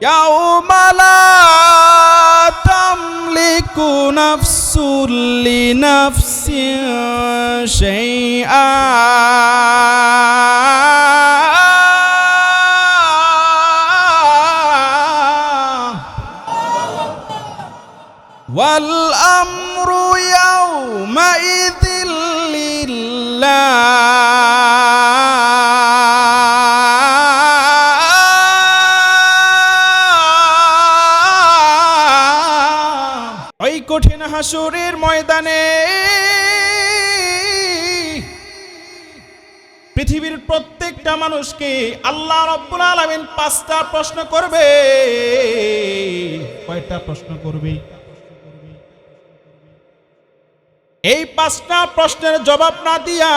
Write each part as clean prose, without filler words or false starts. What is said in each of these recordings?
ইয়াউমা লা তামলিকু নাফসুন লিনাফসিন শাইআ ওয়াল আমরু ইয়াউমাইযিল লিল্লাহ। ওই কঠিন হাসরের ময়দানে পৃথিবীর প্রত্যেকটা মানুষকে আল্লাহ রাব্বুল আলামিন 5টা প্রশ্ন করবে। কয়টা প্রশ্ন করবে? এই 5টা প্রশ্নের জবাব না দিয়া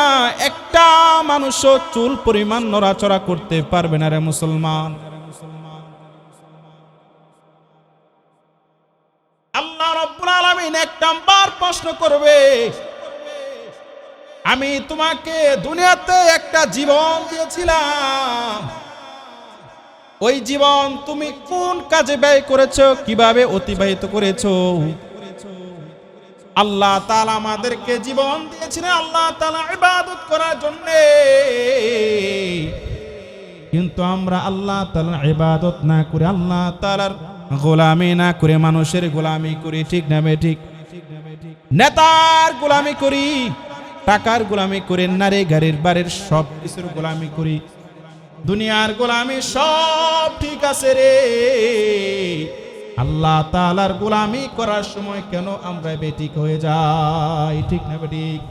একটা মানুষও চুল পরিমাণ নড়াচড়া করতে পারবে না রে মুসলমান। আল্লাহ রাব্বুল আলামিন 1 নাম্বার প্রশ্ন করবে, আমি তোমাকে দুনিয়াতে একটা জীবন দিয়েছিলাম, ওই জীবন তুমি কোন কাজে ব্যয় করেছো, কিভাবে অতিবাহিত করেছো? আল্লাহ তাআলা আমাদেরকে জীবন দিয়েছিলেন আল্লাহ তাআলা ইবাদত করার জন্য, কিন্তু আমরা আল্লাহ তাআলার ইবাদত না করে আল্লাহ তাআলার গোলামি না করে মানুষের গোলামি করি। ঠিক না বেঠিক? নেতার গোলামি করি, টাকার গোলামি করি, নারী গাড়ির বাড়ির সব কিছুর গোলামি করি, দুনিয়ার গোলামি সব ঠিক আছে রে, আল্লাহ তাআলার গোলামি করার সময় কেন আমরা বেঠিক হয়ে যাই? ঠিক না বেঠিক?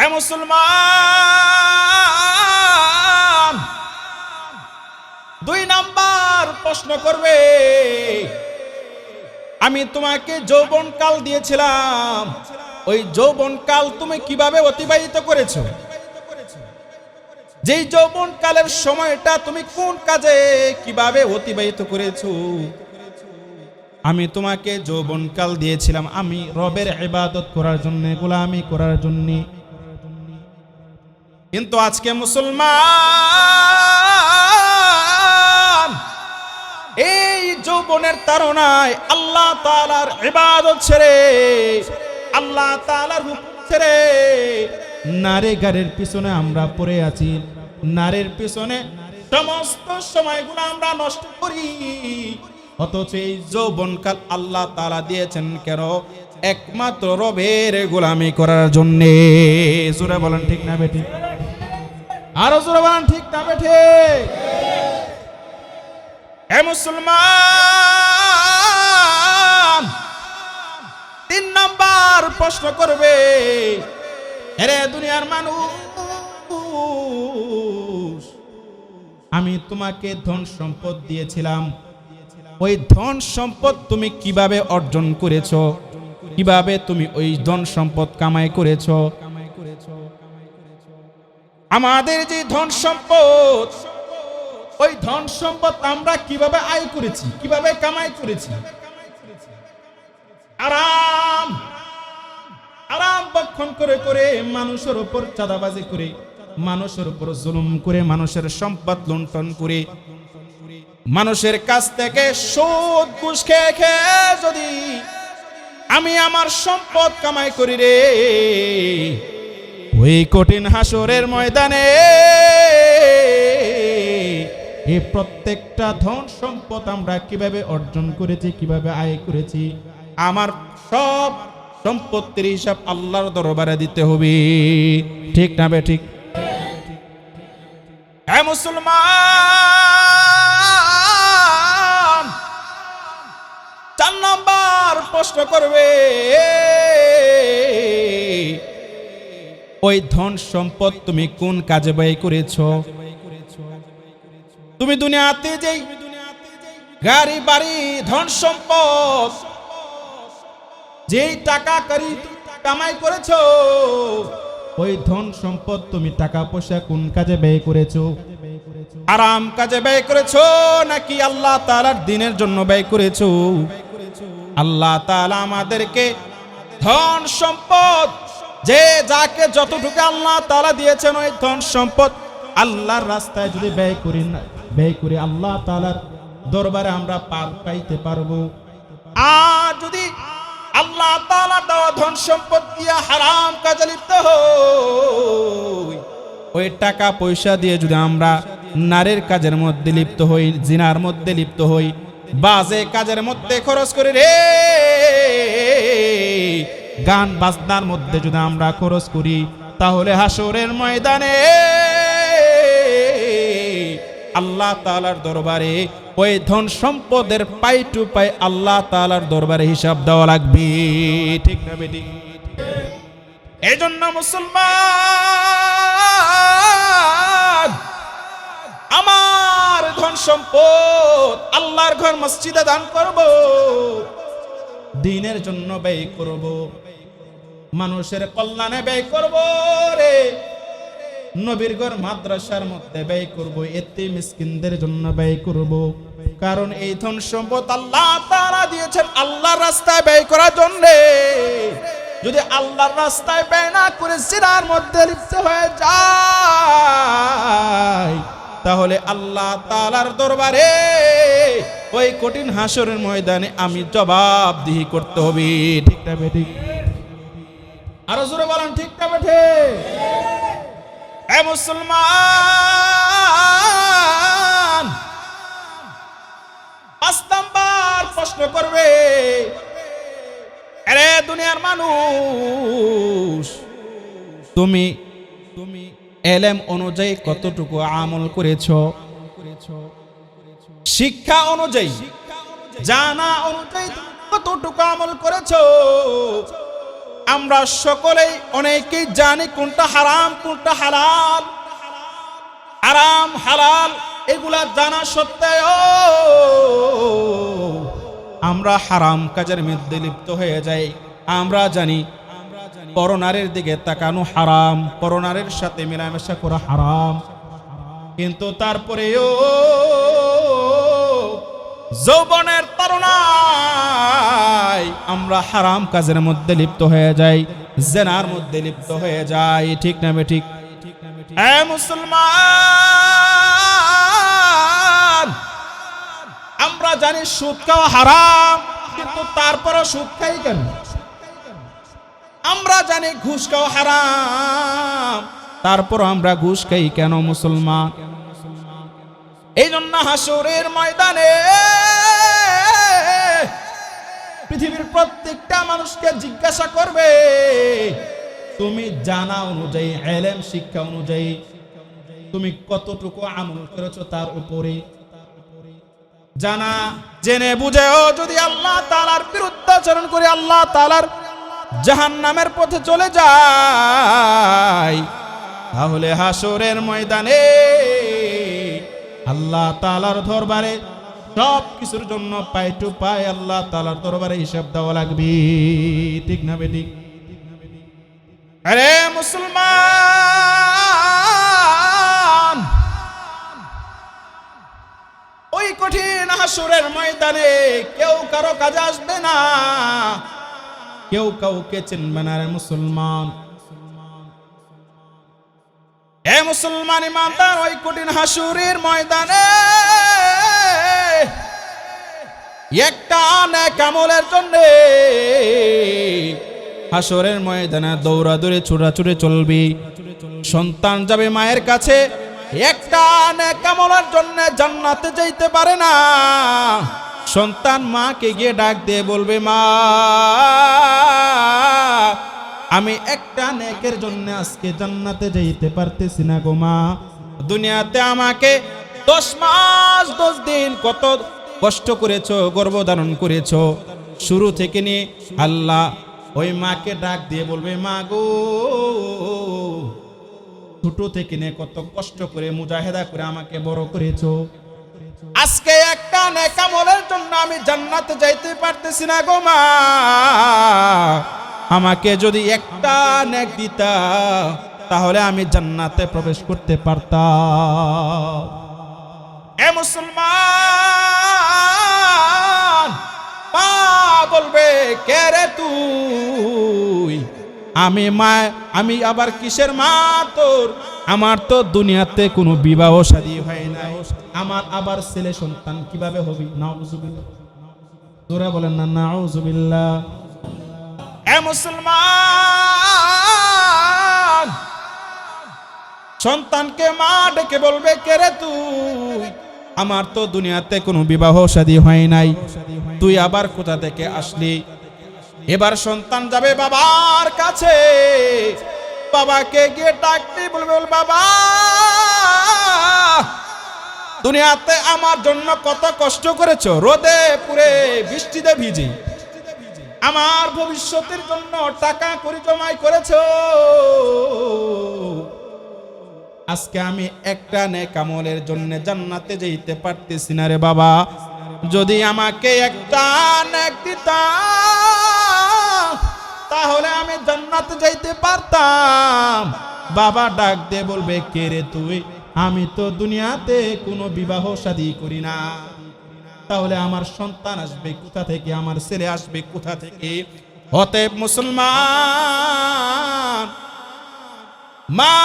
এ মুসলমান, 2 নাম্বার প্রশ্ন করবে, আমি তোমাকে যৌবনকাল দিয়েছিলাম, ওই যৌবনকাল তুমি কিভাবে অতিবাহিত করেছো? যেই যৌবনকালের সময়টা তুমি কোন কাজে কিভাবে অতিবাহিত করেছো? আমি তোমাকে যৌবনকাল দিয়েছিলাম আমি রবের ইবাদত করার জন্য, গোলামি করার জন্য, কিন্তু আজকে মুসলমান এই যৌবনের তাড়নায় আল্লাহ তাআলার ইবাদত ছেড়ে, আল্লাহ তাআলার হুকুম ছেড়ে নারী গাড়ির পিছনে আমরা পড়ে আছি, নারীর পিছনে সমস্ত সময়গুলো আমরা নষ্ট করি। অথচ এই যৌবনকাল আল্লাহ তাআলা দিয়েছেন কেন? একমাত্র রবের গোলামি করার জন্য। জোরে বলেন ঠিক না বেঠিক? আরো জোরে বলেন ঠিক না বেঠিক? হে মুসলমান, 3 নাম্বার প্রশ্ন করবে, আরে দুনিয়ার মানুষ, আমি তোমাকে ধন সম্পদ দিয়েছিলাম, ওই ধন সম্পদ তুমি কিভাবে অর্জন করেছো? কিভাবে তুমি ওই ধন সম্পদ কামাই করেছো? আমাদের যে ধন সম্পদ, ওই ধন সম্পদ আমরা কিভাবে আয় করেছি, কিভাবে কামাই করেছি? আরাম আরাম ভক্ষণ করে করে, মানুষের উপর চাঁদাবাজি করে, মানুষের উপর জুলুম করে, মানুষের সম্পদ লুণ্ঠন করে, মানুষের কাছ থেকে সুদ ঘুষ খেয়ে খেয়ে যদি আমি আমার সম্পদ কামাই করি রে, ওই কঠিন হাসরের ময়দানে এই প্রত্যেকটা ধন সম্পদ আমরা কিভাবে অর্জন করেছি, কিভাবে আয় করেছি, আমার সব সম্পত্তির হিসাব আল্লাহর দরবারে দিতে হবে। ঠিক না বেঠিক? হে মুসলমান, 4 নাম্বার প্রশ্ন করবে, ওই ধন সম্পদ তুমি কোন কাজে ব্যয় করেছো? তুমি দুনিয়াতে যেই গাড়ি বাড়ি ধন সম্পদ, যেই টাকা করি কামাই করেছো, ওই ধন সম্পদ তুমি টাকা পয়সা কোন কাজে ব্যয় করেছো? আরাম কাজে ব্যয় করেছো নাকি আল্লাহ তাআলার দ্বীনের জন্য ব্যয় করেছো? আল্লাহ তাআলা আমাদেরকে ধন সম্পদ, যে যাকে যতটুকু আল্লাহ তাআলা দিয়েছেন, ওই ধন সম্পদ আল্লাহর রাস্তায় যদি ব্যয় করি, আল্লাহ তাআলার দরবারে আমরা পার পাইতে পারবো। আর যদি আল্লাহ তাআলা দেওয়া ধন সম্পদ দিয়া হারাম কাজে লিপ্ত হই, ওই টাকা পয়সা দিয়ে যদি আমরা নারীর কাজের মধ্যে লিপ্ত হই, জিনার মধ্যে লিপ্ত হই, বাজে কাজের মধ্যে খরচ করি রে, গান বাজনার মধ্যে যদি আমরা খরচ করি, তাহলে হাসরের ময়দানে আল্লাহ তাআলার দরবারে ওই ধন সম্পদের পাই টু পাই আল্লাহ তাআলার দরবারে হিসাব দেওয়া লাগবে। ঠিক না বেটি? এই জন্য মুসলমান, আমার ধন সম্পদ আল্লাহর ঘর মসজিদে দান করব, দ্বীনের জন্য ব্যয় করব, মানুষের কল্যাণে ব্যয় করব রে, নবীর ঘর মাদ্রাসার মধ্যে ব্যয় করব, এতিম মিসকিনদের জন্য ব্যয় করব। কারণ এই ধন সম্পদ আল্লাহ তাআলা দিয়েছেন আল্লাহর রাস্তায় ব্যয় করার জন্য। যদি আল্লাহর রাস্তায় ব্যয় না করে জিনার মধ্যে লিপ্ত হয়ে যায়, তাহলে আল্লাহ তাআলার দরবারে ওই কঠিন হাসরের ময়দানে আমি জবাবদিহি করতে হবে। ঠিক না বেটি? আরো জোরে বলেন ঠিক না বেঠে? এ মুসলমান, 5 নাম্বার প্রশ্ন করবে, আরে দুনিয়ার মানুষ, তুমি এলেম অনুযায়ী কতটুকু আমল করেছো? শিক্ষা অনুযায়ী, জানা অনুযায়ী কতটুকু আমল করেছো? আমরা সকলেই অনেকেই জানি কোনটা হারাম কোনটা হালাল। হারাম হালাল এগুলা জানা সত্ত্বেও আমরা হারাম কাজের মধ্যে লিপ্ত হয়ে যাই। আমরা জানি পরনারীর দিকে তাকানো হারাম, পরনারীর সাথে মেলামেশা করা হারাম, কিন্তু তারপরেও যৌবনের তারুণায় আমরা হারাম কাজের মধ্যে লিপ্ত হয়ে যাই, জিনার মধ্যে লিপ্ত হয়ে যাই। ঠিক না বেঠিক? এ মুসলমান, আমরা জানি সুদ খাওয়া হারাম, কিন্তু তারপরও সুদ খাই কেন? আমরা জানি ঘুষ খাওয়া হারাম, তারপর আমরা ঘুষ খাই কেন মুসলমান? এই জন্য হাসরের ময়দানে পৃথিবীর প্রত্যেকটা মানুষকে জিজ্ঞাসা করবে, তুমি জানা অনুযায়ী, ইলম শিক্ষা অনুযায়ী তুমি কতটুকু আমল করেছো তার উপরে। জানা জেনে বুঝেও যদি আল্লাহ তাআলার বিরুদ্ধাচরণ করে আল্লাহ তাআলার জাহান্নামের পথে চলে যায়, তাহলে হাসরের ময়দানে আল্লাহ তাআলার দরবারে সব কিছুর জন্য পাই টু পাই আল্লাহ তাআলার দরবারে হিসাব দেওয়া লাগবে। ঠিক না বেটি? আরে মুসলমান, ওই কঠিন হাসরের ময়দানে কেউ কারো কাজে আসবে না, কেউ কাউকে চিনবে না। রে মুসলমান, এ মুসলমান ইমানদার, ওই কঠিন হাসরের ময়দানে একটা নেক আমলের জন্য হাসরের ময়দানে দৌড়াদৌড়ি ছোটাছুটি চলবে। সন্তান যাবে মায়ের কাছে, একটা নেক আমলের জন্য জান্নাতে যাইতে পারে না। সন্তান মাকে গিয়ে ডাক দিয়ে বলবে, মা আমি একটা নেকের জন্য আজকে জান্নাতে যাইতে পারতেছি না গো মা। দুনিয়াতে আমাকে 10 মাস 10 দিন কত কষ্ট করেছো, গর্ভধারণ করেছো, শুরু থেকে নিয়ে আল্লাহ ওই মাকে ডাক দিয়ে বলবে, মা গো ছোট থেকে নিয়ে কত কষ্ট করে মুজাহিদা করে আমাকে বড় করেছো, আজকে একটা নেক আমলের জন্য আমি জান্নাতে যাইতে পারতেছি না গো মা, আমাকে যদি একটা নেক দিতা তাহলে আমি জান্নাতে প্রবেশ করতে পারতাম। এ মুসলমান, মা বলবে, কে রে তুই? আমি মা, আমি আবার কিসের মা তোর? আমার তো দুনিয়াতে কোনো বিবাহ শাদী হয় নাই, আমার আবার ছেলে সন্তান কিভাবে হবে? নাউজুবিল্লাহ, জোরে বলেন না নাউজুবিল্লাহ। এ মুসলমান, সন্তানকে মা ডেকে বলবে, কে রে তুই? আমার তো দুনিয়াতে কোনো বিবাহ শাদী হয় নাই, তুই আবার কোথা থেকে আসলি? এবার সন্তান যাবে বাবার কাছে, বাবাকে গিয়ে ডাকতে বলবে, বাবা, দুনিয়াতে আমার জন্য কত কষ্ট করেছো, রোদে পুড়ে বৃষ্টিতে ভিজে আমার ভবিষ্যতের জন্য টাকা করি জমাই করেছো। আজকে আমি একটা নেক আমলের জন্য জান্নাতে যেতে পারতেছি না রে বাবা, যদি আমাকে একটা নেক দিতা তাহলে আমি জান্নাতে যাইতে পারতাম। বাবা ডাক দিয়ে বলবে, কে রে তুই? আমি তো দুনিয়াতে কোনো বিবাহ শাদী করি না, তাহলে আমার সন্তান আসবে কোথা থেকে, আমার ছেলে আসবে কোথা থেকে? অতএব মুসলমান, মা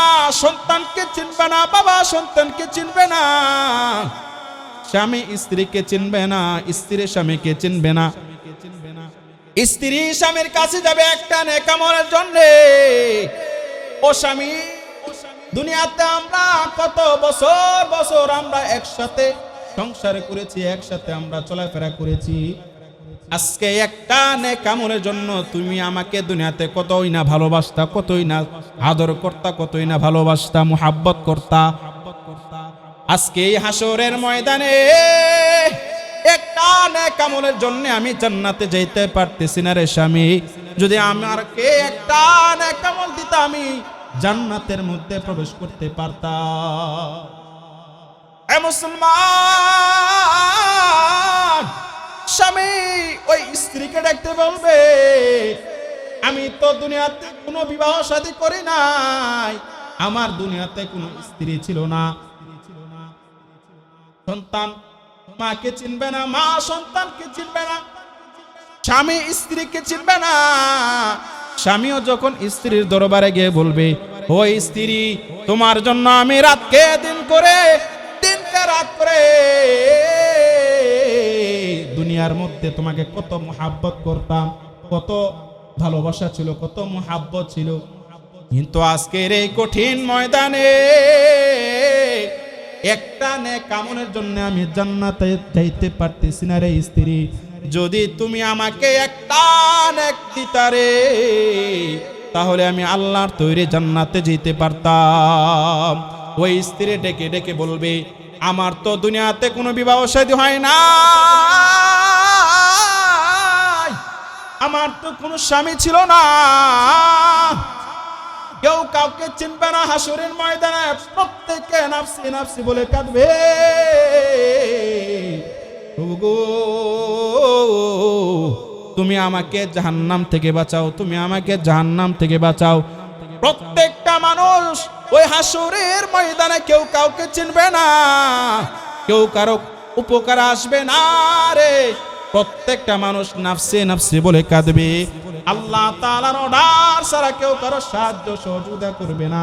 সন্তানকে চিনবে না, বাবা সন্তানকে চিনবে না, স্বামী স্ত্রীকে চিনবে না, স্ত্রী স্বামীকে চিনবে না। স্ত্রী স্বামীর কাছে যাবে একটা নেক আমলের জন্য। ও স্বামী, দুনিয়াতে আমরা কত বছর বছর আমরা একসাথে সংসার করেছি, একসাথে আমরা চলাফেরা করেছি, আজকে একটা নেক আমলের জন্য তুমি আমাকে দুনিয়াতে কতই না ভালোবাসতা, কতই না আদর করতা, কতই না ভালোবাসতা, মুহাব্বত করতা। আজকে এই হাসরের ময়দানে একটা নেক আমলের জন্য আমি জান্নাতে যাইতে পারতেছি না রে স্বামী, যদি আমাকে একটা নেক আমল দিতা আমি জান্নাতের মধ্যে প্রবেশ করতে পারতাম। এ মুসলমান, স্বামী ওই স্ত্রীকে ডাকতে বলবে, আমি তো দুনিয়াতে কোনো বিবাহ শাদী করি নাই, আমার দুনিয়াতে কোনো স্ত্রী ছিল না। সন্তান মাকে চিনবে না, মা সন্তানকে চিনবে না, স্বামী স্ত্রীকে চিনবে না। স্বামীও যখন স্ত্রীর দরবারে গিয়ে বলবে, ও স্ত্রী, তোমার জন্য আমি রাতকে দিন করে, দিনকে রাত করে দুনিয়ার মধ্যে তোমাকে কত মুহাব্বত করতাম, কত ভালোবাসা ছিল, কত মুহাব্বত ছিল, কিন্তু আজকের এই কঠিন ময়দানে একটা নেক আমলের জন্য আমি জান্নাতে যাইতে পারতেছি না রে স্ত্রী, যদি তুমি আমাকে একটা নেক দিতা রে, তাহলে আমি আল্লাহর তৈরি জান্নাতে যেতে পারতাম। ওই স্ত্রী ডেকে ডেকে বলবে, আমার তো দুনিয়াতে কোনো বিবাহ শাদী হয় না, আমার তো কোনো স্বামী ছিল না, কেউ কাউকে চিনবে না। হাসরের ময়দানে প্রত্যেকে নাফসি নাফসি বলে কাঁদবে। ওগো, তুমি আমাকে জাহান্নাম থেকে বাঁচাও, তুমি আমাকে জাহান্নাম থেকে বাঁচাও। প্রত্যেকটা মানুষ ওই হাসরের ময়দানে কেউ কাউকে চিনবে না, কেউ কারো উপকার আসবে না রে, প্রত্যেকটা মানুষ নাফসি নাফসি বলে কাঁদবে। আল্লাহ তাআলার অর্ডার ছাড়া কেউ কারো সাহায্য সহযোগিতা করবে না।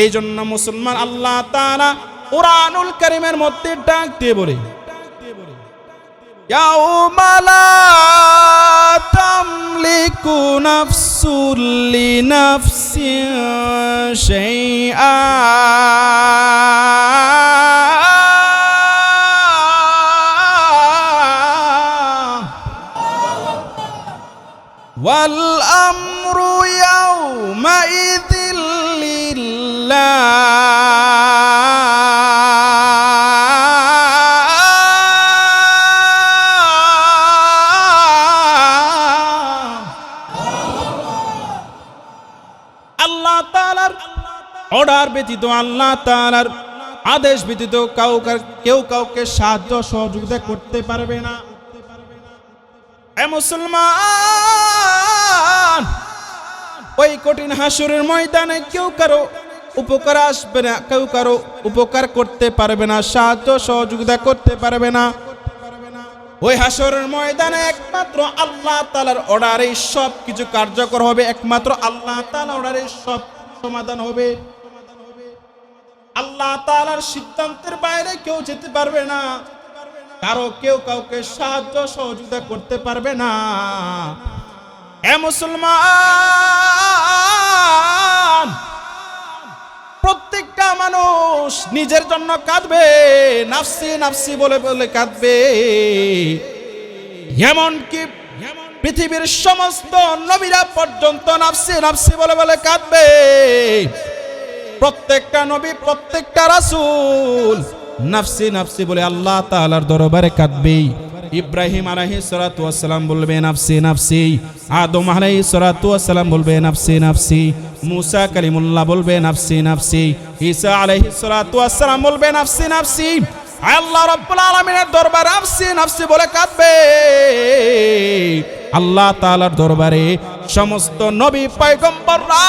এই জন্য মুসলমান, আল্লাহ তাআলা কুরআনুল কারীমের মধ্যে ডাক দিয়ে বলে, ইয়াউমা লা তামলিকু নাফসুল লিনাফসিন শাইআ ওয়াল আমরু ইয়াউমাইযিল আল্লাহ তাআলার অর্ডার ব্যতীত, আল্লাহ তাআলার আদেশ ব্যতীত কেউ কাউকে সাহায্য সহযোগিতা করতে পারবে না। এ মুসলমান, ওই কঠিন হাসরের ময়দানে কেউ কারো উপকার আসবে না, কেউ কারো উপকার করতে পারবে না, সাহায্য সহযোগিতা করতে পারবে না। ওই হাসরের ময়দানে একমাত্র আল্লাহ তাআলার অর্ডারে সব কিছু কার্যকর হবে, একমাত্র আল্লাহ তাআলার অর্ডারে সব সমাধান হবে। আল্লাহ তাআলার সিদ্ধান্তের বাইরে কেউ যেতে পারবে না, কেউ কাউকে সাহায্য সহযোগিতা করতে পারবে না। এ মুসলমান, প্রত্যেকটা মানুষ নিজের জন্য কাঁদবে, নাফসি নাফসি বলে বলে কাঁদবে। এমনকি পৃথিবীর সমস্ত নবীরা পর্যন্ত নাফসি নাফসি বলে বলে কাঁদবে। প্রত্যেকটা নবী, প্রত্যেকটা রাসূল নাফসি নাফসি বলে আল্লাহ তাআলার দরবারে কাঁদবে। ইব্রাহিম আলাইহিস সালাতু ওয়াস সালাম বলবে নাফসি নাফসি, আদম আলাইহিস সালাতু ওয়াস সালাম বলবে নাফসি নাফসি, মুসা কালিমুল্লাহ বলবে নাফসি নাফসি, ঈসা আলাইহিস সালাতু ওয়াস সালাম বলবে নাফসি নাফসি। আল্লাহ রাব্বুল আলামিনের দরবারে নাফসি নাফসি বলে কাঁদবে। আল্লাহ তাআলার দরবারে সমস্ত নবী পয়গম্বররা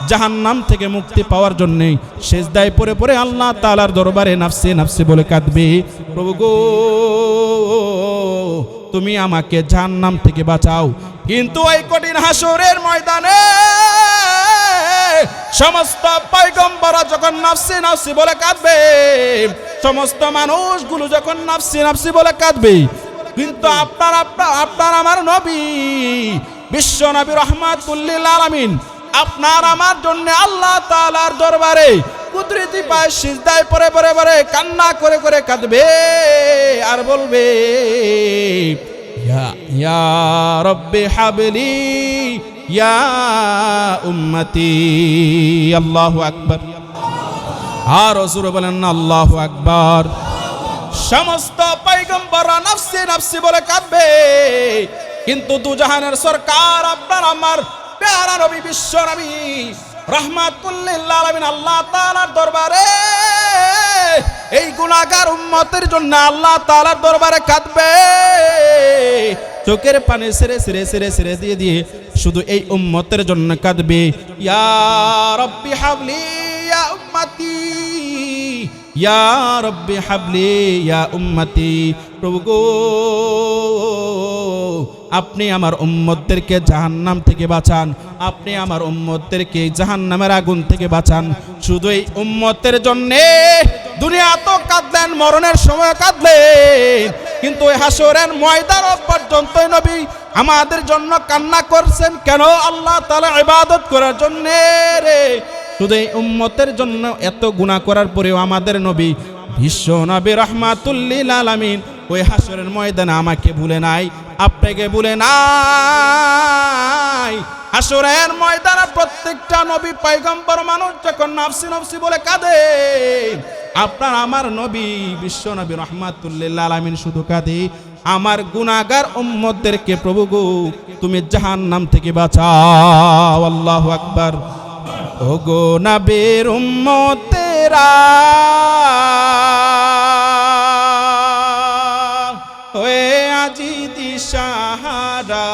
জাহান্নাম থেকে মুক্তি পাওয়ার জন্য সিজদায় পড়ে পড়ে আল্লাহ তাআলার দরবারে নাফসি নাফসি বলে কাঁদবে, প্রভু গো তুমি আমাকে জাহান্নাম থেকে বাঁচাও। কিন্তু এই কঠিন হাসরের ময়দানে সমস্ত পয়গম্বররা যখন নাফসি নাফসি বলে কাঁদবে, সমস্ত মানুষগুলো যখন নাফসি নাফসি বলে কাঁদবে, কিন্তু আপনার আমার নবী বিশ্ব নবী রাহমাতুল লিল আলামিন আপনার আমার জন্য আল্লাহ তাআলার দরবারে কুদরতি পায়ে সিজদায় পড়ে পড়ে পড়ে কান্না করে করে কাঁদবে আর বলবে ইয়া রব্বি হাবলি ইয়া উম্মতি। আল্লাহু আকবার। আর রাসূল বলেন না আল্লাহু আকবার। সমস্ত পয়গম্বররা নাফসি নাফসি বলে কাঁদবে, কিন্তু দুজাহানের সরকার আপনার আমার প্যারা নবী বিশ্ব নবী রাহমাতুল লিল আলামিন আল্লাহ তাআলার দরবারে এই গুনাহগার উম্মতের জন্য আল্লাহ তাআলার দরবারে কাঁদবে। চোখের পানি ছেড়ে ছেড়ে ছেড়ে ছেড়ে দিয়ে দিয়ে শুধু এই উম্মতের জন্য কাঁদবে, ইয়া রব্বি হাবলি ইয়া উম্মতি, ইয়া রব্বি হাবলি ইয়া উম্মতি। প্রভু গো আপনি আমার উম্মতদেরকে জাহান্নাম থেকে বাঁচান, আপনি আমার উম্মতদেরকে জাহান্নামের আগুন থেকে বাঁচান। শুধু এই উম্মতের জন্যে দুনিয়া তো কাঁদলেন, মরণের সময় কাঁদলেন, কিন্তু এই হাসরের ময়দান পর্যন্ত নবী আমাদের জন্য কান্না করছেন কেন? আল্লাহ তাআলা ইবাদত করার জন্য রে। শুধু এই উম্মতের জন্য এত গুনাহ করার পরেও আমাদের নবী বিশ্ব নবী রাহমাতুল লিল আলামিন ওই হাসরের ময়দানে আমাকে ভুলে নাই, আপনাকে ভুলে নাই। হাসরের ময়দানে প্রত্যেকটা নবী পয়গম্বর মানুষ যখন নাফসি নাফসি বলে কাঁদে, আপনার আমার নবী বিশ্ব নবী রাহমাতুল লিল আলামিন শুধু কাঁদে আমার গুনাহগার উম্মতদেরকে প্রভু গো তুমি জাহান্নাম থেকে বাঁচাও। আল্লাহু আকবার। ও গো নবীর উম্মতেরা হয়ে আজি দিশাহারা,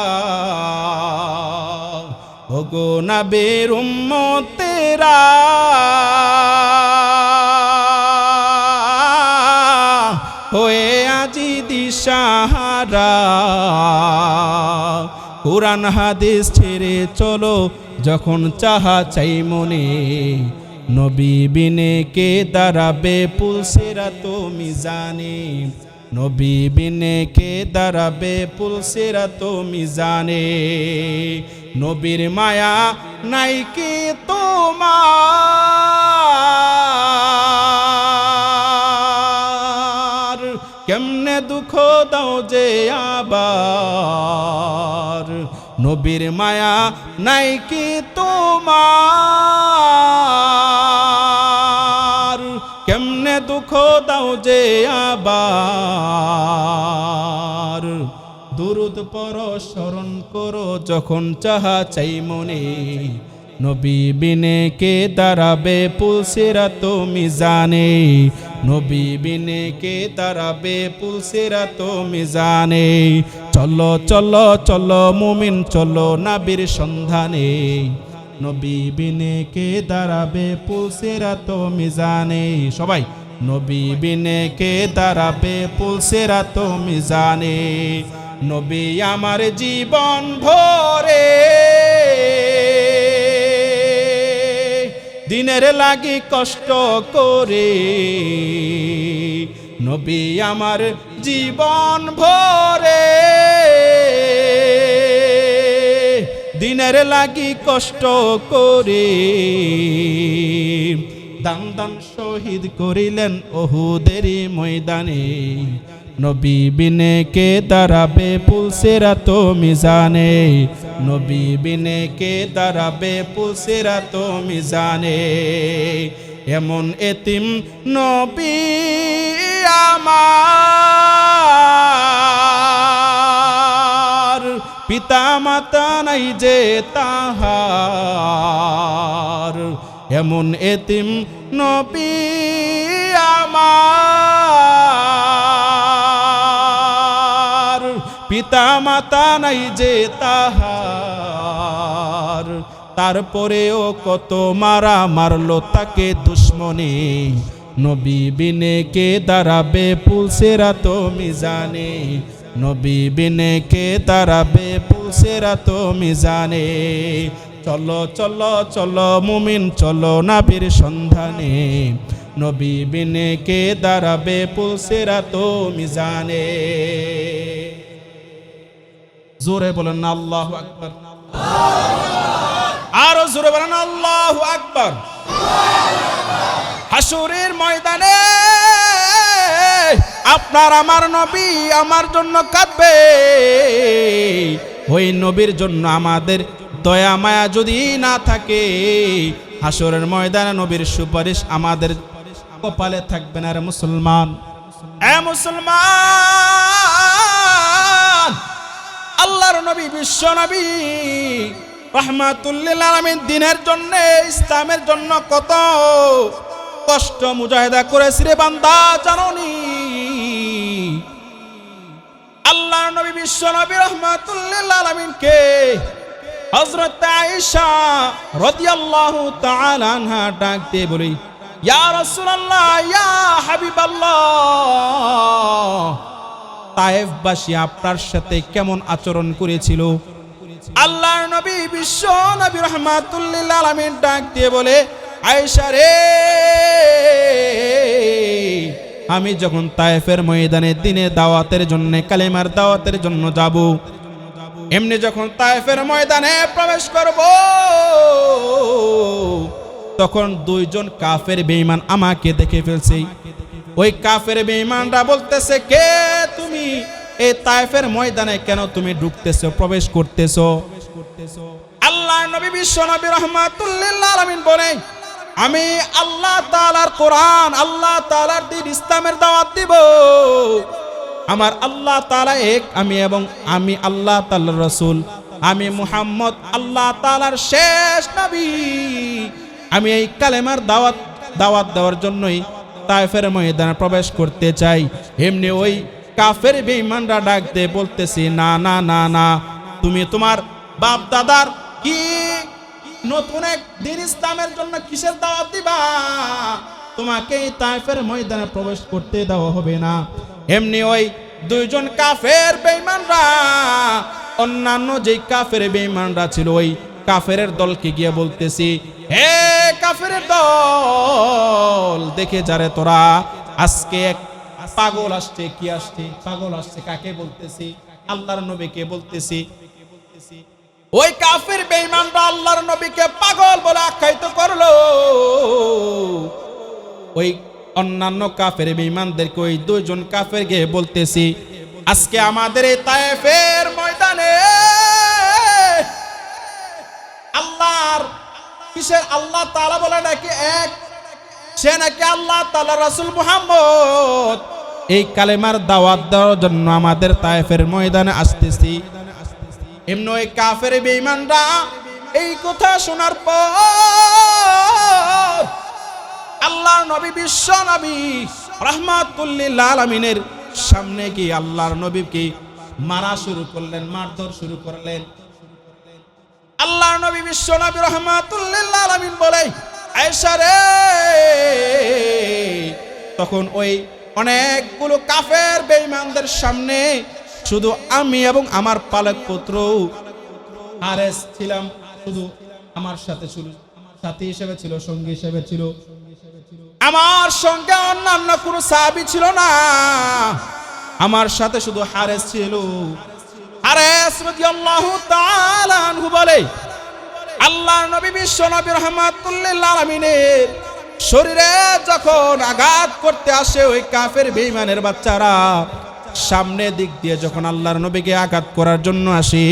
ও গো নবীর উম্মতেরা হয়ে আজি দিশাহারা। কুরআন হাদিস ছেড়ে চলো যখন চাহা চাই মনে, নবী বিনে কে দাঁড়াবে পুল সিরাতো মিজানে, নবী বিনে কে দাঁড়াবে পুল সিরাতো মিজানে। নবীর মায়া নাই কি তোমার, কেমনে দুঃখ দাও যে আবার। নবীর মায়া নাই কি তোমার, কেমনে দুঃখ দাও যে আবার। দুরুদ পড়ো স্মরণ করো যখন চাহা চাই মনে, নবী বিনে কে দাঁড়াবে পুল সিরাতো মিজানে, নবী বিনে কে দাঁড়াবে পুল সিরাতো মিজানে। চলো চলো চলো মুমিন চলো নবীর সন্ধানে, নবী বিনে কে দাঁড়াবে পুল সিরাতো মিজানে। সবাই নবী বিনে কে দাঁড়াবে পুল সিরাতো মিজানে। নবী আমার জীবন ভরে দিনের লাগি কষ্ট করে, নবী আমার জীবন ভরে, দিনের লাগি কষ্ট করে দান দান শহীদ করিলেন উহুদের ময়দানে। নবী বিনে কে দাঁড়াবে পুলসিরাত মিজানে, নবী বিনে কে দাঁড়াবে পুলসিরাত মিজানে। এমন এতিম নবী আমার, পিতা মাতা নাই যে তাহার, এমন এতিম নবী আমার, পিতা মাতা নাই যে তাহার। তারপরেও কত মারা মারলো তাকে দুশ্মনে, নবী বিনে কে দাঁড়াবে পুলসিরাত মিজানে, নবী বিনে কে দাঁড়াবে পুলসিরাত মিজানে। চলো চলো চলো মুমিন চলো নবীর সন্ধানে, নবী বিনে কে দাঁড়াবে পুলসিরাত মিজানে। জোরে বলেন না আল্লাহু আকবার, আরো জোরে বলেন আল্লাহু আকবার। হাসরের ময়দানে আপনার আমার নবী আমার জন্য কাঁদবে। ওই নবীর জন্য আমাদের দয়া মায়া যদি না থাকে, হাসরের ময়দানে নবীর সুপারিশ আমাদের কপালে থাকবে না। রে মুসলমান, এ মুসলমান, আল্লাহর নবী বিশ্ব নবী রাহমাতুল লিল আলামিন দ্বীনের জন্য ইসলামের জন্য কত কষ্ট মুজাহিদা করেছে রে বান্দা, জানোনি? আল্লাহর নবী বিশ্ব নবী রাহমাতুল লিল আলামিনকে হযরত আয়েশা রাদিয়াল্লাহু তাআলা আনহা ডাক দিয়ে বলে, ইয়া রাসূলুল্লাহ, ইয়া হাবিবাল্লাহ, তায়েফবাসী আপনার সাথে কেমন আচরণ করেছিল? আল্লাহর নবী বিশ্ব নবী রাহমাতুল লিল আলামিন ডাক দিয়ে বলে, আয়েশা রে, আমি যখন তায়েফের ময়দানে দিনে দাওয়াতের জন্য, কালেমার দাওয়াতের জন্য যাব, এমনি যখন তায়েফের ময়দানে প্রবেশ করব, তখন দুইজন কাফের বেঈমান আমাকে দেখে ফেলছে। ওই কাফের বেঈমানরা বলতেছে, কে তুমি? এই তায়েফের ময়দানে কেন তুমি ঢুকতেছো, প্রবেশ করতেছো? আল্লাহর নবী বিশ্ব নবী রাহমাতুল লিল আলামিন বলে, আমি আল্লাহ তাআলার কোরআন, আল্লাহ তাআলার দ্বীন ইসলামের দাওয়াত দিব। আমার আল্লাহ তাআলা এক, আমি আল্লাহ তাআলার রাসূল, আমি মুহাম্মদ আল্লাহ তাআলার শেষ নবী। আমি এই কালেমার দাওয়াত দেওয়ার জন্যই তায়েফের ময়দানে প্রবেশ করতে চাই। এমনি ওই কাফের বেঈমানরা ডাক দিয়ে বলতেছি, না না না না, তুমি তোমার বাপ দাদার কি নতুন এক দ্বীন ইসলামের জন্য কিসের দাওয়াত দিবা? তোমাকে এই তায়েফের ময়দানে প্রবেশ করতে দেওয়া হবে না। এমনি ওই দুইজন কাফের বেঈমানরা অন্যান্য যেই কাফের বেঈমানরা ছিল, ওই কাফের দলকে গিয়ে বলতেছি, হে কাফের দল, দেখে যারে তোরা, আজকে এক পাগল আসছে। কি আসছে? পাগল আসছে। কাকে বলতেছি? আল্লাহর নবীকে বলতেছি। ওই কাফের বেঈমানরা আল্লাহর নবীকে পাগল বলে আখ্যায়িত করলো। ওই অন্যান্য কাফের বেঈমানদেরকে ওই দুইজন কাফের গিয়ে বলতেছি, আজকে আমাদের এই তায়েফের ময়দানে আল্লাহর কিসের আল্লাহ তাআলা বলে নাকি এক, সে নাকি আল্লাহ তাআলা রাসূল মুহাম্মদ, এই কালেমার দাওয়াত দেওয়ার জন্য আমাদের তায়েফের ময়দানে আসতেছি। এমনি ওই কাফের বেঈমানরা এই কথা শোনার পর আল্লাহর নবী বিশ্ব নবী রাহমাতুল লিল আলামিনের সামনে গিয়ে আল্লাহর নবীকে মারা শুরু করলেন, মারধর শুরু করলেন। আল্লাহর নবী বিশ্ব নবী রাহমাতুল লিল আলামিন বলে, আয়েশা রে, তখন ওই অনেকগুলো কাফের বেঈমানদের সামনে শুধু আমি এবং আমার পালক পুত্র হারেস ছিলাম, শুধু আমার সাথে সাথী হিসেবে ছিল, সঙ্গী হিসেবে ছিল। আমার সঙ্গে অন্যান্য কোনো সাহাবী ছিল না, আমার সাথে শুধু হারেস ছিল। হারেস রাদিয়াল্লাহু তাআলা আনহু বলে, আল্লাহর নবী বিশ্ব নবী রাহমাতুল লিল আলামিনের শরীরে যখন আঘাত করতে আসে ওই কাফের বেঈমানের বাচ্চারা, সামনে দিক দিয়ে যখন আল্লাহর নবীকে আঘাত করার জন্য আসি,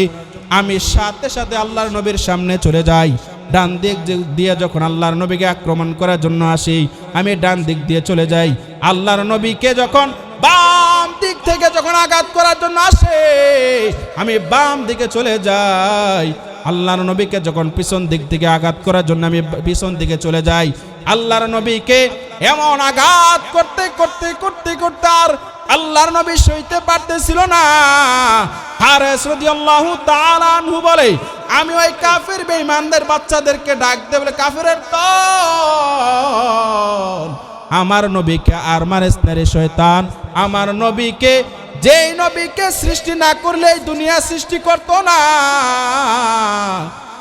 আমি সাথে সাথে আল্লাহর নবীর সামনে চলে যাই। ডান দিক দিয়ে যখন আল্লাহর নবীকে আক্রমণ করার জন্য আসি, আমি ডান দিক দিয়ে চলে যাই। আল্লাহর নবীকে যখন বাম দিক থেকে যখন আঘাত করার জন্য আসে, আমি বাম দিকে চলে যাই। আল্লাহর নবীকে যখন পিছন দিক থেকে আঘাত করার জন্য আমি পিছন দিকে চলে যাই। আল্লাহর নবীকে এমন আঘাত করতে করতে করতে করতে আর আল্লাহর নবী সইতে পারতেছিল না। হারেস রাদিয়াল্লাহু তাআলা আনহু বলে, আমি ওই কাফের বেঈমানদের বাচ্চাদেরকে ডাক দে বলে, কাফেরের দল, আমার নবীকে আর মারিস না রে শয়তান। আমার নবীকে, যেই নবীকে সৃষ্টি না করলে এই দুনিয়া সৃষ্টি করতো না,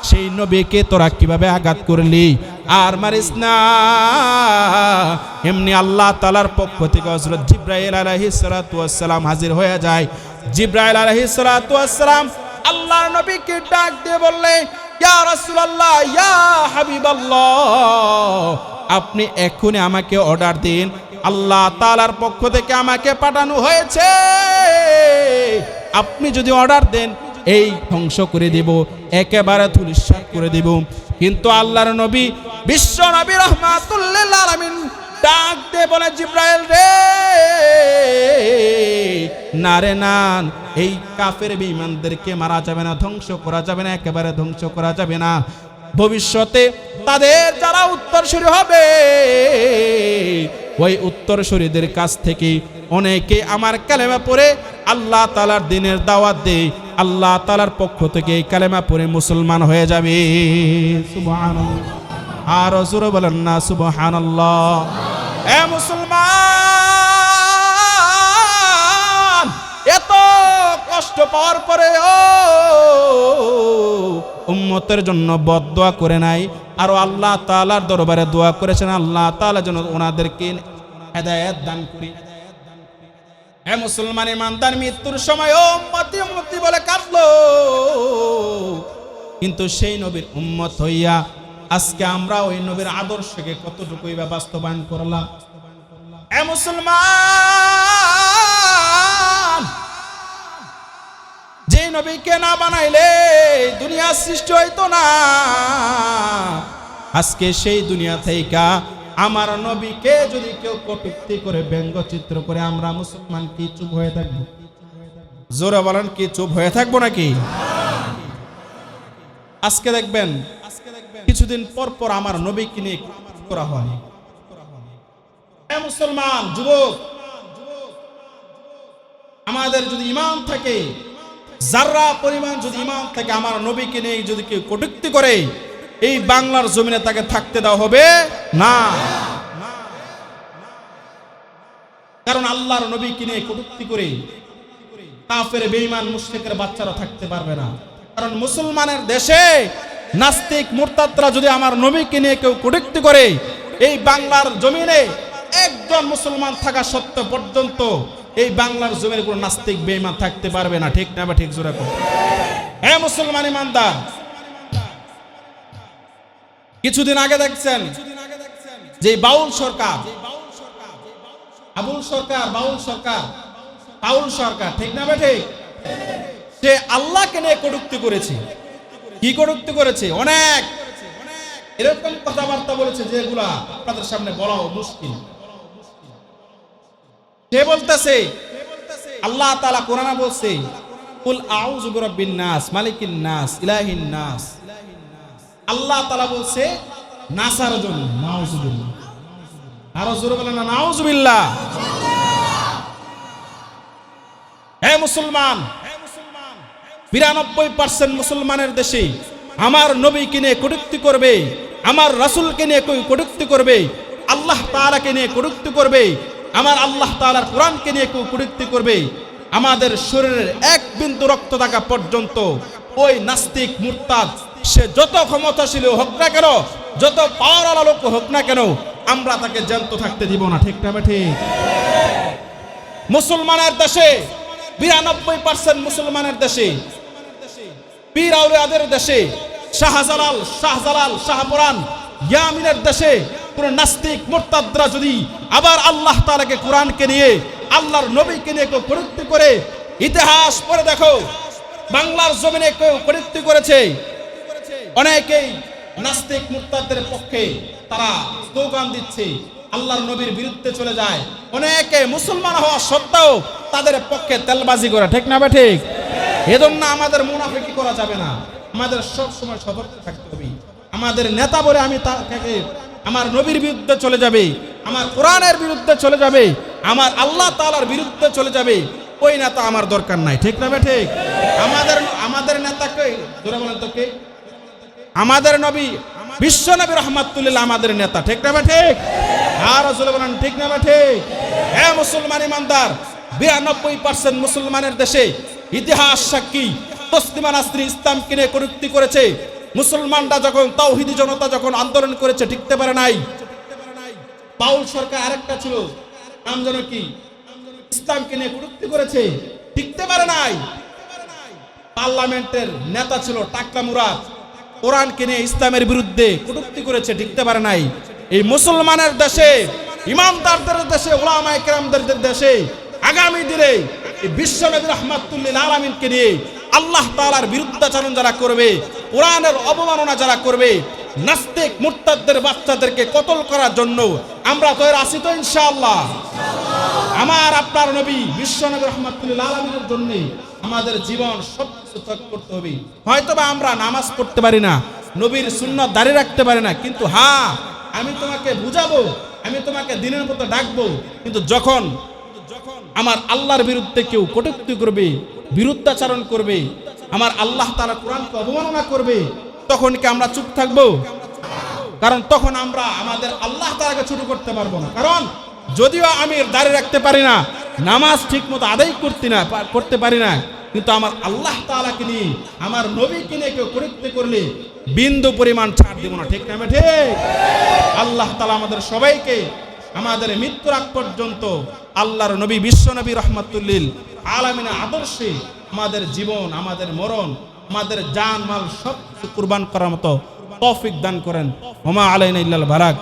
সেই নবীকে তোরা কিভাবে আঘাত করলি? আর মারিস না। এমনি আল্লাহ তাআলার পক্ষ থেকে হযরত জিবরাইল আলাইহিস সালাতু ওয়াস সালাম হাজির হয়ে যায়। জিবরাইল আলাইহিস সালাতু ওয়াস সালাম আল্লাহর নবীকে ডাক দিয়ে বললে, ইয়া রাসূলুল্লাহ, ইয়া হাবিবাল্লাহ, আপনি এখনই আমাকে অর্ডার দিন। আল্লাহ তাআলার পক্ষ থেকে আমাকে পাঠানো হয়েছে, আপনি যদি অর্ডার দেন এই ধ্বংস করে দেব, একেবারে ধূলিসাৎ করে দেব। কিন্তু আল্লাহর নবী বিশ্ব নবী রাহমাতুল লিল আলামিন ডাক দিয়ে বলে, জিবরাইল রে, না রে না, এই কাফের বেঈমানদেরকে মারা যাবে না, ধ্বংস করা যাবে না, একেবারে ধ্বংস করা যাবে না। ভবিষ্যতে তাদের যারা উত্তরসূরি হবে, ওই উত্তরসূরিদের কাছ থেকে অনেকে আমার কালেমা পড়ে আল্লাহ তাআলার দ্বীনের দাওয়াত দেয়, আল্লাহ তাআলার পক্ষ থেকে এই কালেমা পড়ে মুসলমান হয়ে যাবে। সুবহানাল্লাহ। আর জোরে বলেন না সুবহানাল্লাহ। এ মুসলমান, এত কষ্ট পাওয়ার পরে ও উম্মতের জন্য বদদোয়া করে নাই, আর আল্লাহ তাআলার দরবারে দোয়া করেছেন, আল্লাহ তাআলা যেন ওনাদেরকে হেদায়েত দান করি। হে মুসলমান ইমানদার, মৃত্যুর সময় ও উম্মতি উম্মতি বলে কাঁদলো, কিন্তু সেই নবীর উম্মত হইয়া আজকে আমরা ওই নবীর আদর্শকে কতটুকুই বা বাস্তবায়ন করলাম? হে মুসলমান, যে নবীকে না বানাইলে দুনিয়া সৃষ্টি হইতো না। আজকে সেই দুনিয়া থেকে আমার নবীকে যদি কেউ কটূক্তি করে, ব্যঙ্গচিত্র করে, আমরা মুসলমান কি চুপ হয়ে থাকবো? জোরে বলেন, কি চুপ হয়ে থাকবো নাকি? আজকে দেখবেন কিছুদিন পর পর আমার নবীকে নিয়ে করা হয়। মুসলমান যুবক, আমাদের যদি ঈমান থাকে, যারা পরিমাণ যদি ঈমান থাকে, আমার নবীকে নিয়ে যদি কেউ কটূক্তি করে, এই বাংলার জমিনে তাকে থাকতে দেওয়া হবে না। কারণ আল্লাহর নবীকে নিয়ে কটূক্তি করে কাফের বেঈমান মুশরিকের বাচ্চারা থাকতে পারবে না। কারণ মুসলমানের দেশে নাস্তিক মুরতাদরা যদি আমার নবীকে নিয়ে কেউ কটূক্তি করে, এই বাংলার জমিনে একজন মুসলমান থাকা সত্ত্বেও পর্যন্ত এই বাংলার জমিনে কোনো নাস্তিক বেঈমান থাকতে পারবে না। ঠিক না বা ঠিক? জোরে বলুন। হে মুসলমান ইমানদার, কিছুদিন আগে দেখছেন যে বাউল সরকার, আবুল সরকার, বাউল সরকার, বাউল সরকার, ঠিক না বা ঠিক? সে আল্লাহকে নিয়ে কটূক্তি করেছে। কি কটূক্তি করেছে? অনেক এরকম কথাবার্তা বলেছে যেগুলা আপনাদের সামনে বলাও মুশকিল। সে বলতেছে, আল্লাহ তাআলা কোরআনে বলছে, কুল আউযু বিরাব্বিন নাস, মালিকিন নাস, ইলাহিন নাস। আল্লাহ তাআলা বলছে নাসার জন্য, নাউযুবিল্লাহ। আরো জোরে বলেন না নাউযুবিল্লাহ। হে মুসলমান, ৯২% মুসলমানের দেশে আমার নবীকে নিয়ে কটূক্তি করবে, আমার রাসূলকে নিয়ে কটূক্তি করবে, আল্লাহ তাআলাকে নিয়ে কটূক্তি করবে, আমার আল্লাহ তাআলার কোরআনকে নিয়ে কটূক্তি করবে। আমাদের শরীরের এক বিন্দু রক্ত থাকা পর্যন্ত ওই নাস্তিক মুরতাদ সে যত ক্ষমতাশীল হোক না কেন, যত পাওয়ারওয়ালা লোক হোক না কেন, আমরা তাকে জ্যান্ত থাকতে দিব না। ঠিক না ঠিক? মুসলমানের দেশে 92% মুসলমানের দেশে, পীর আউলিয়াদের দেশে, শাহজালাল শাহপুরান ইয়ামিনের দেশে কোন নাস্তিক মুরতাদরা যদি আবার আল্লাহ তাআলাকে কোরআনকে নিয়ে আল্লাহর নবীকে নিয়ে কেউ কটূক্তি করে, ইতিহাস পড়ে দেখো বাংলার জমিনে কেউ কটূক্তি করেছে, অনেকেই নাস্তিক মুরতাদদের পক্ষে তারা স্লোগান দিচ্ছে, আল্লাহর নবীর বিরুদ্ধে চলে যায়, অনেকে মুসলমান হওয়া সত্ত্বেও তাদের পক্ষে তেলবাজি করে। ঠিক না ঠিক? এজন্য আমাদের মুনাফিকি করা যাবে না, আমাদের সব সময় সতর্ক থাকতে হবে। আমাদের নেতা বলে আমি তাকে আমার নবীর বিরুদ্ধে চলে যাবে, আমার কোরআনের বিরুদ্ধে চলে যাবে, আমার আল্লাহ তাআলার বিরুদ্ধে চলে যাবে, ওই নেতা আমার দরকার নাই। ঠিক না ঠিক? আমাদের নেতাকে জোরে বলেন তো কে? আমাদের নবী বিশ্ব নবী রাহমাতুল্লিল আমাদের নেতা। ঠিক না ঠিক? আর রাসূল বলেন ঠিক না ঠিক? হে মুসলমান ইমানদার, 92% মুসলমানের দেশে ইতিহাস সাক্ষী তসলিমা নাসরিন ইসলামকে নিয়ে কটূক্তি করেছে। মুসলমানরা যখন তাওহীদি জনতা যখন আন্দোলন করেছে টিকতে পারে নাই। বাউল সরকার আরেকটা ছিল, নাম জানো কি, ইসলামকে নিয়ে কটূক্তি করেছে, টিকতে পারে নাই। পার্লামেন্টের নেতা ছিল টাকলা মুরাদ, কোরআনকে নিয়ে ইসলামের বিরুদ্ধে কটূক্তি করেছে, টিকতে পারে নাই। এই মুসলমানের দেশে, ইমামদারদের দেশে, উলামায়ে কেরামদের দেশে আগামী দিনে বিশ্ব নবী রাহমাতুল্লিল আলামিনকে নিয়ে আল্লাহ তাআলার বিরুদ্ধাচরণ যারা করবে, কোরআনের অবমাননা যারা করবে, নাস্তিক মুরতাদদের বাচ্চাদেরকে কতল করার জন্য আমরা তৈরি আছি তো ইনশাআল্লাহ। আমার আপনার নবী বিশ্ব নবী রাহমাতুল্লিল আলামিনের জন্য আমাদের জীবন সবকিছু ত্যাগ করতে হবে। হয়তোবা আমরা নামাজ পড়তে পারি না, নবীর সুন্নাত দাঁড়িয়ে রাখতে পারি না, কিন্তু হ্যাঁ আমি তোমাকে বুঝাবো, আমি তোমাকে দিনের মতো ডাকবো, কিন্তু যখন আমার আল্লাহর বিরুদ্ধে কেউ কটূক্তি করবে, বিরুদ্ধাচরণ করবে, আমার আল্লাহ তাআলা কোরআনকে অবমাননা করবে, তখন কি আমরা চুপ থাকবো? কারণ তখন আমরা আমাদের আল্লাহ তাআলাকে ছোট করতে পারবো না। কারণ যদিও আমি দাঁড়িয়ে রাখতে পারি না, নামাজ ঠিক মতো আদায় করতে পারি না, কিন্তু আমার আল্লাহ তাআলাকে নিয়ে, আমার নবীকে নিয়ে কেউ কটূক্তি করলে বিন্দু পরিমাণ ছাড় দেব না। ঠিক না ঠিক? আল্লাহ তাআলা আমাদের সবাইকে আমাদের মৃত্যুর আগ পর্যন্ত আল্লাহর নবী বিশ্ব নবী রাহমাতুল্লিল আলামিনের আদর্শে আমাদের জীবন, আমাদের মরণ, আমাদের জান মাল সব কুরবান করার মতো তৌফিক দান করেন। ওমা আলাইনা ইল্লাল বালাগ।